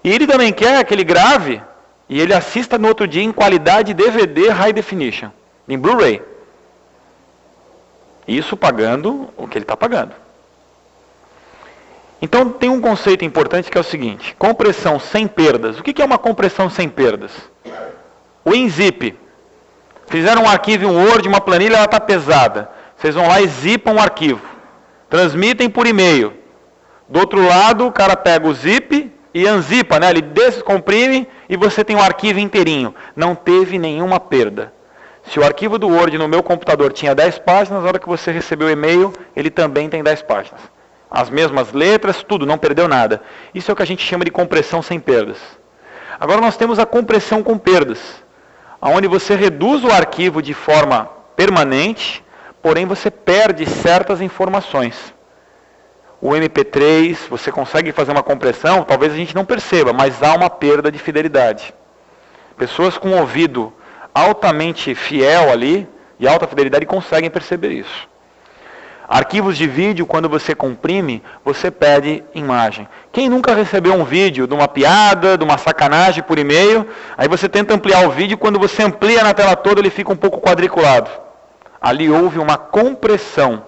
E ele também quer que ele grave e ele assista no outro dia em qualidade DVD High Definition, em Blu-ray. Isso pagando o que ele está pagando. Então tem um conceito importante que é o seguinte: compressão sem perdas. O que é uma compressão sem perdas? O WinZip. Fizeram um arquivo em Word, uma planilha, ela está pesada. Vocês vão lá e zipam o arquivo. Transmitem por e-mail. Do outro lado, o cara pega o zip e unzipa, né? Ele descomprime e você tem o arquivo inteirinho. Não teve nenhuma perda. Se o arquivo do Word no meu computador tinha 10 páginas, na hora que você recebeu o e-mail, ele também tem 10 páginas. As mesmas letras, tudo, não perdeu nada. Isso é o que a gente chama de compressão sem perdas. Agora nós temos a compressão com perdas, onde você reduz o arquivo de forma permanente, porém você perde certas informações. O MP3, você consegue fazer uma compressão, talvez a gente não perceba, mas há uma perda de fidelidade. Pessoas com ouvido altamente fiel ali, e alta fidelidade, conseguem perceber isso. Arquivos de vídeo, quando você comprime, você perde imagem. Quem nunca recebeu um vídeo de uma piada, de uma sacanagem por e-mail, aí você tenta ampliar o vídeo, quando você amplia na tela toda, ele fica um pouco quadriculado. Ali houve uma compressão.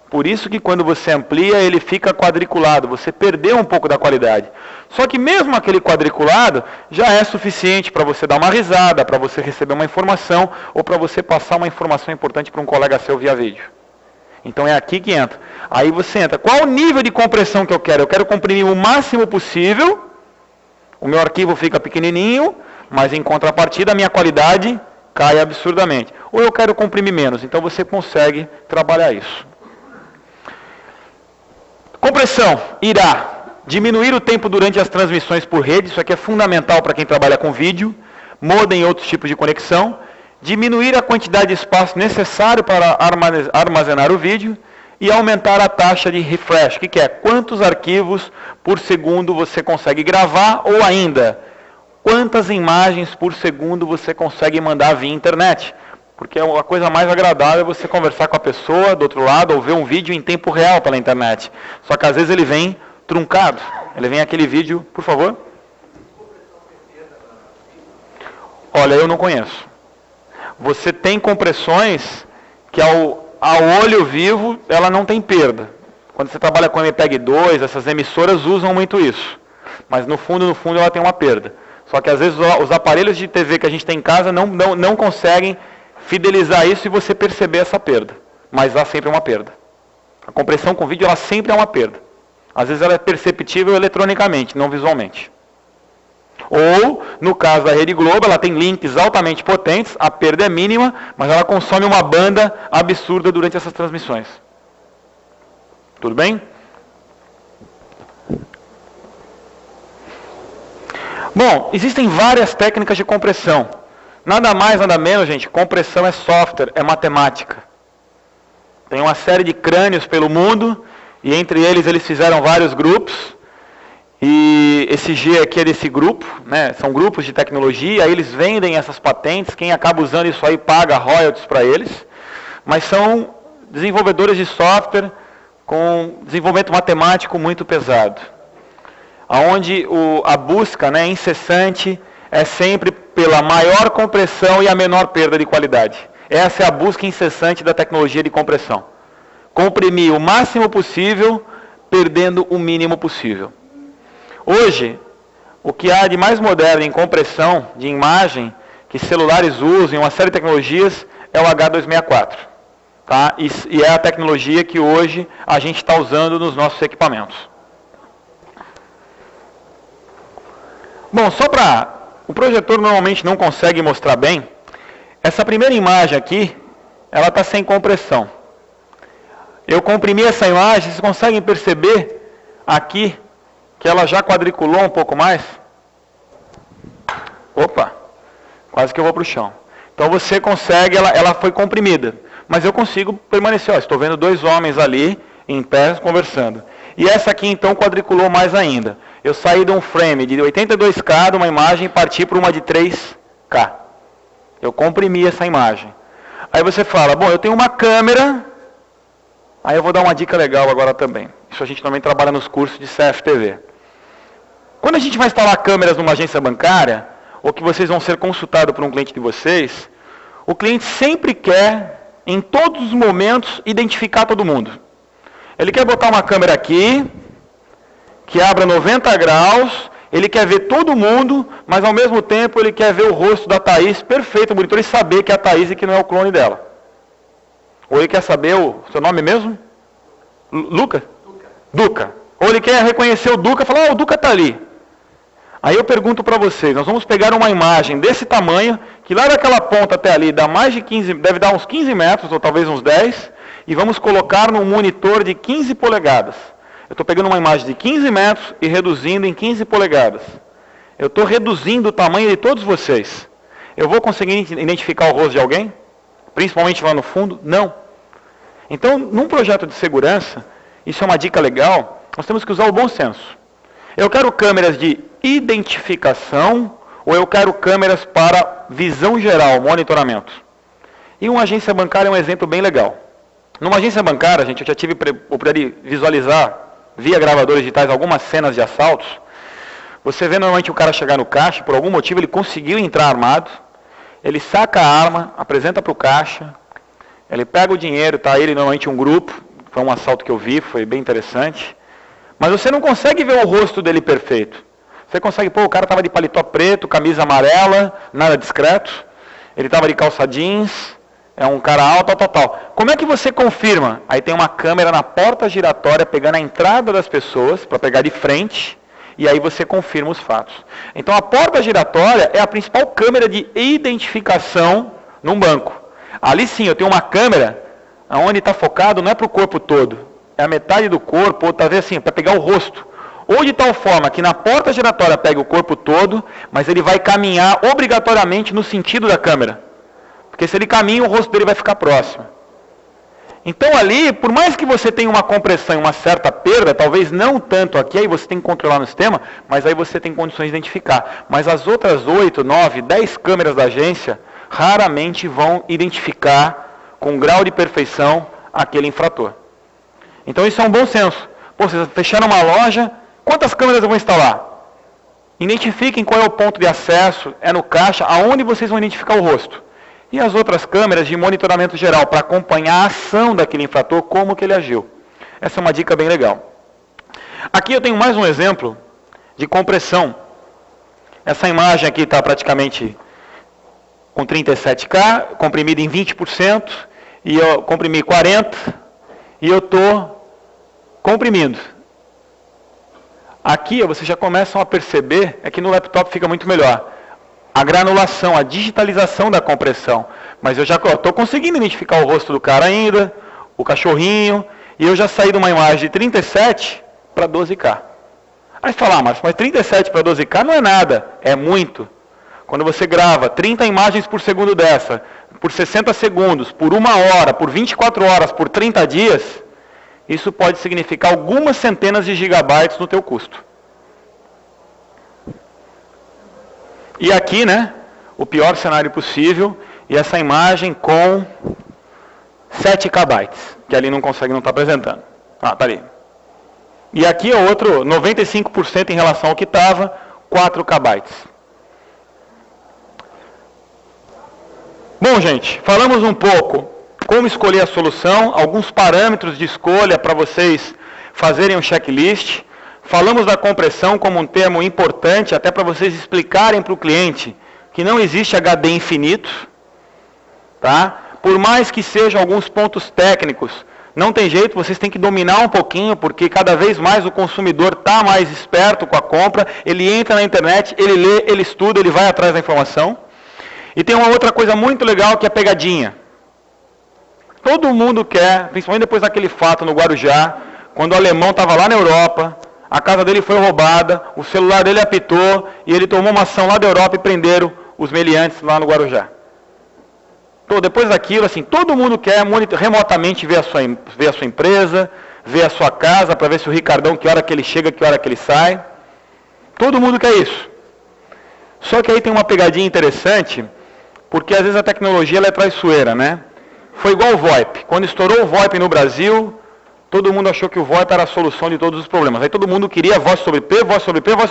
Por isso que quando você amplia, ele fica quadriculado. Você perdeu um pouco da qualidade. Só que mesmo aquele quadriculado já é suficiente para você dar uma risada, para você receber uma informação, ou para você passar uma informação importante para um colega seu via vídeo. Então é aqui que entra. Aí você entra. Qual o nível de compressão que eu quero? Eu quero comprimir o máximo possível. O meu arquivo fica pequenininho, mas em contrapartida a minha qualidade cai absurdamente. Ou eu quero comprimir menos. Então você consegue trabalhar isso. Compressão irá diminuir o tempo durante as transmissões por rede. Isso aqui é fundamental para quem trabalha com vídeo. Modem e outros tipos de conexão. Diminuir a quantidade de espaço necessário para armazenar o vídeo e aumentar a taxa de refresh, que é quantos arquivos por segundo você consegue gravar, ou ainda, quantas imagens por segundo você consegue mandar via internet. Porque a coisa mais agradável é você conversar com a pessoa do outro lado ou ver um vídeo em tempo real pela internet. Só que às vezes ele vem truncado, ele vem aquele vídeo, por favor. Olha, eu não conheço. Você tem compressões que ao olho vivo ela não tem perda. Quando você trabalha com MPEG 2, essas emissoras usam muito isso. Mas no fundo ela tem uma perda. Só que às vezes os aparelhos de TV que a gente tem em casa não conseguem fidelizar isso e você perceber essa perda. Mas há sempre uma perda. A compressão com vídeo ela sempre é uma perda. Às vezes ela é perceptível eletronicamente, não visualmente. Ou, no caso da Rede Globo, ela tem links altamente potentes, a perda é mínima, mas ela consome uma banda absurda durante essas transmissões. Tudo bem? Bom, existem várias técnicas de compressão. Nada mais, nada menos, gente, compressão é software, é matemática. Tem uma série de crânios pelo mundo, e entre eles fizeram vários grupos. E esse G aqui é desse grupo, né? São grupos de tecnologia, aí eles vendem essas patentes, quem acaba usando isso aí paga royalties para eles, mas são desenvolvedores de software com desenvolvimento matemático muito pesado, onde a busca, né, incessante é sempre pela maior compressão e a menor perda de qualidade. Essa é a busca incessante da tecnologia de compressão. Comprimir o máximo possível, perdendo o mínimo possível. Hoje, o que há de mais moderno em compressão de imagem, que celulares usam, uma série de tecnologias, é o H264. Tá? E é a tecnologia que hoje a gente está usando nos nossos equipamentos. Bom, só para... O projetor normalmente não consegue mostrar bem. Essa primeira imagem aqui, ela está sem compressão. Eu comprimi essa imagem, vocês conseguem perceber aqui que ela já quadriculou um pouco mais? Opa, quase que eu vou para o chão. Então você consegue, ela foi comprimida. Mas eu consigo permanecer, estou vendo dois homens ali, em pé, conversando. E essa aqui então quadriculou mais ainda. Eu saí de um frame de 82K, de uma imagem, e parti para uma de 3K. Eu comprimi essa imagem. Aí você fala, bom, eu tenho uma câmera... Aí eu vou dar uma dica legal agora também. Isso a gente também trabalha nos cursos de CFTV. Quando a gente vai instalar câmeras numa agência bancária, ou que vocês vão ser consultados por um cliente de vocês, o cliente sempre quer, em todos os momentos, identificar todo mundo. Ele quer botar uma câmera aqui, que abra 90 graus, ele quer ver todo mundo, mas ao mesmo tempo ele quer ver o rosto da Thaís perfeito no monitor e saber que é a Thaís e que não é o clone dela. Ou ele quer saber o seu nome mesmo? Luca? Duca. Ou ele quer reconhecer o Duca e falar, o Duca está ali. Aí eu pergunto para vocês, nós vamos pegar uma imagem desse tamanho, que lá daquela ponta até ali dá mais de 15, deve dar uns 15 metros, ou talvez uns 10, e vamos colocar num monitor de 15 polegadas. Eu estou pegando uma imagem de 15 metros e reduzindo em 15 polegadas. Eu estou reduzindo o tamanho de todos vocês. Eu vou conseguir identificar o rosto de alguém? Principalmente lá no fundo? Não. Então, num projeto de segurança, isso é uma dica legal, nós temos que usar o bom senso. Eu quero câmeras de identificação ou eu quero câmeras para visão geral, monitoramento. E uma agência bancária é um exemplo bem legal. Numa agência bancária, gente, eu já tive o poder de visualizar via gravadores digitais algumas cenas de assaltos. Você vê normalmente o cara chegar no caixa, por algum motivo ele conseguiu entrar armado, ele saca a arma, apresenta para o caixa, ele pega o dinheiro, tá ele normalmente um grupo, foi um assalto que eu vi, foi bem interessante, mas você não consegue ver o rosto dele perfeito. Você consegue, pô, o cara estava de paletó preto, camisa amarela, nada discreto, ele estava de calça jeans, é um cara alto, tal. Como é que você confirma? Aí tem uma câmera na porta giratória pegando a entrada das pessoas, para pegar de frente, e aí você confirma os fatos. Então a porta giratória é a principal câmera de identificação num banco. Ali sim, eu tenho uma câmera, onde está focado não é para o corpo todo, é a metade do corpo, ou talvez assim, para pegar o rosto. Ou de tal forma que na porta giratória pega o corpo todo, mas ele vai caminhar obrigatoriamente no sentido da câmera. Porque se ele caminha, o rosto dele vai ficar próximo. Então ali, por mais que você tenha uma compressão e uma certa perda, talvez não tanto aqui, aí você tem que controlar no sistema, mas aí você tem condições de identificar. Mas as outras 8, 9, 10 câmeras da agência, raramente vão identificar com grau de perfeição aquele infrator. Então isso é um bom senso. Pô, vocês fecharam uma loja, quantas câmeras eu vou instalar? Identifiquem qual é o ponto de acesso, é no caixa, aonde vocês vão identificar o rosto. E as outras câmeras de monitoramento geral, para acompanhar a ação daquele infrator, como que ele agiu. Essa é uma dica bem legal. Aqui eu tenho mais um exemplo de compressão. Essa imagem aqui está praticamente com 37K, comprimida em 20%, e eu comprimi 40%, e eu estou comprimindo. Aqui vocês já começam a perceber, é que no laptop fica muito melhor. A granulação, a digitalização da compressão. Mas eu já estou conseguindo identificar o rosto do cara ainda, o cachorrinho, e eu já saí de uma imagem de 37 para 12K. Aí você fala, mas 37 para 12K não é nada, é muito. Quando você grava 30 imagens por segundo dessa, por 60 segundos, por 1 hora, por 24 horas, por 30 dias, isso pode significar algumas centenas de gigabytes no teu custo. E aqui, né, o pior cenário possível, e essa imagem com 7 KB, que ali não consegue, não está apresentando. Ah, tá ali. E aqui é outro, 95% em relação ao que estava, 4 KB. Bom, gente, falamos um pouco como escolher a solução, alguns parâmetros de escolha para vocês fazerem um checklist. Falamos da compressão como um termo importante, até para vocês explicarem para o cliente que não existe HD infinito, tá? Por mais que sejam alguns pontos técnicos, não tem jeito, vocês têm que dominar um pouquinho, porque cada vez mais o consumidor está mais esperto com a compra, ele entra na internet, ele lê, ele estuda, ele vai atrás da informação. E tem uma outra coisa muito legal que é a pegadinha. Todo mundo quer, principalmente depois daquele fato no Guarujá, quando o alemão estava lá na Europa, a casa dele foi roubada, o celular dele apitou e ele tomou uma ação lá da Europa e prenderam os meliantes lá no Guarujá. Então, depois daquilo, assim, todo mundo quer remotamente ver a sua empresa, ver a sua casa, para ver se o Ricardão, que hora que ele chega, que hora que ele sai. Todo mundo quer isso. Só que aí tem uma pegadinha interessante, porque às vezes a tecnologia ela é traiçoeira, né? Foi igual o VoIP. Quando estourou o VoIP no Brasil, todo mundo achou que o VoIP era a solução de todos os problemas. Aí todo mundo queria voz sobre IP, voz sobre IP, voz sobre